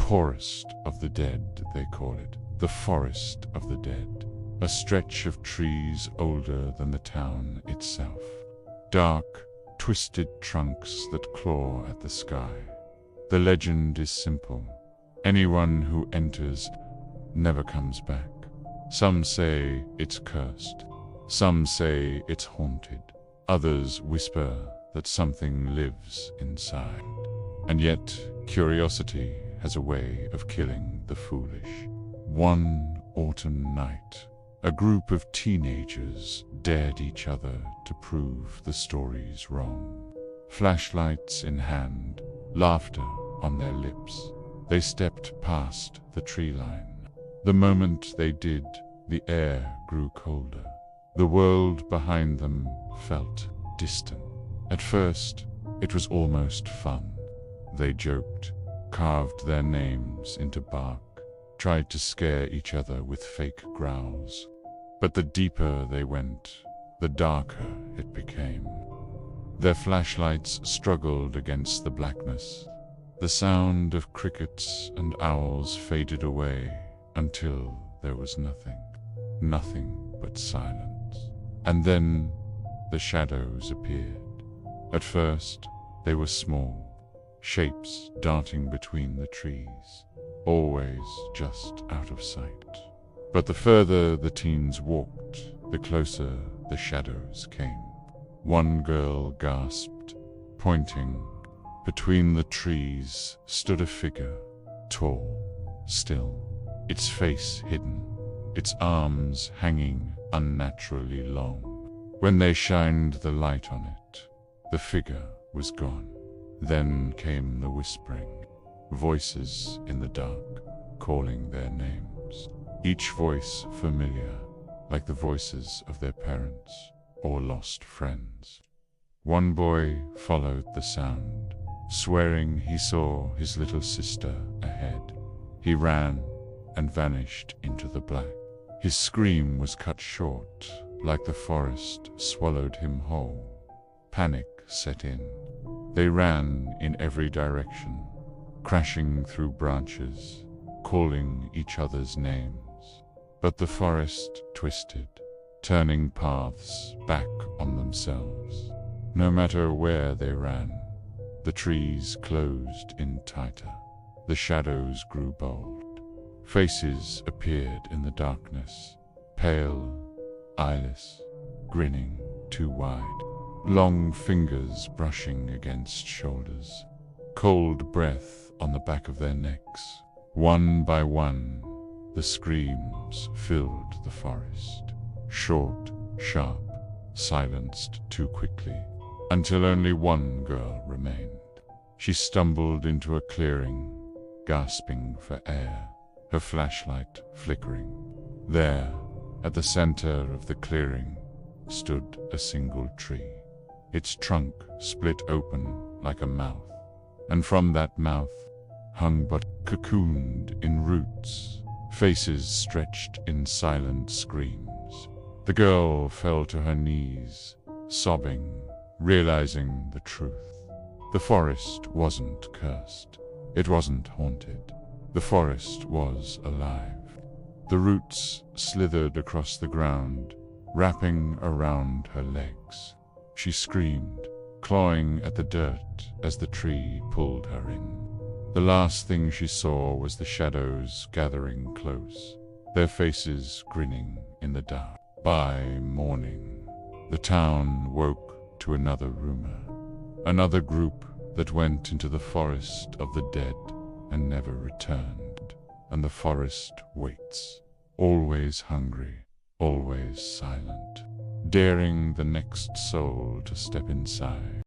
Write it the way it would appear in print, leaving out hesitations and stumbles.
Forest of the Dead, they call it. The Forest of the Dead. A stretch of trees older than the town itself. Dark, twisted trunks that claw at the sky. The legend is simple. Anyone who enters never comes back. Some say it's cursed. Some say it's haunted. Others whisper that something lives inside. And yet, curiosity has a way of killing the foolish. One autumn night, a group of teenagers dared each other to prove the stories wrong. Flashlights in hand, laughter on their lips, they stepped past the tree line. The moment they did, the air grew colder. The world behind them felt distant. At first, it was almost fun. They joked, carved their names into bark, tried to scare each other with fake growls. But the deeper they went, the darker it became. Their flashlights struggled against the blackness. The sound of crickets and owls faded away until there was nothing. Nothing but silence. And then the shadows appeared. At first, they were small, shapes darting between the trees, always just out of sight. But the further the teens walked, the closer the shadows came. One girl gasped, pointing. Between the trees stood a figure, tall, still, its face hidden, its arms hanging unnaturally long. When they shined the light on it, the figure was gone. Then came the whispering, voices in the dark, calling their names. Each voice familiar, like the voices of their parents or lost friends. One boy followed the sound, swearing he saw his little sister ahead. He ran and vanished into the black. His scream was cut short, like the forest swallowed him whole. Panic set in. They ran in every direction, crashing through branches, calling each other's names. But the forest twisted, turning paths back on themselves. No matter where they ran, the trees closed in tighter. The shadows grew bold. Faces appeared in the darkness, pale, eyeless, grinning too wide. Long fingers brushing against shoulders, cold breath on the back of their necks. One by one, the screams filled the forest. Short, sharp, silenced too quickly, until only one girl remained. She stumbled into a clearing, gasping for air, her flashlight flickering. There, at the center of the clearing, stood a single tree. Its trunk split open like a mouth, and from that mouth hung but cocooned in roots, faces stretched in silent screams. The girl fell to her knees, sobbing, realizing the truth. The forest wasn't cursed. It wasn't haunted. The forest was alive. The roots slithered across the ground, wrapping around her legs. She screamed, clawing at the dirt as the tree pulled her in. The last thing she saw was the shadows gathering close, their faces grinning in the dark. By morning, the town woke to another rumor, another group that went into the forest of the dead and never returned. And the forest waits, always hungry, always silent, daring the next soul to step inside.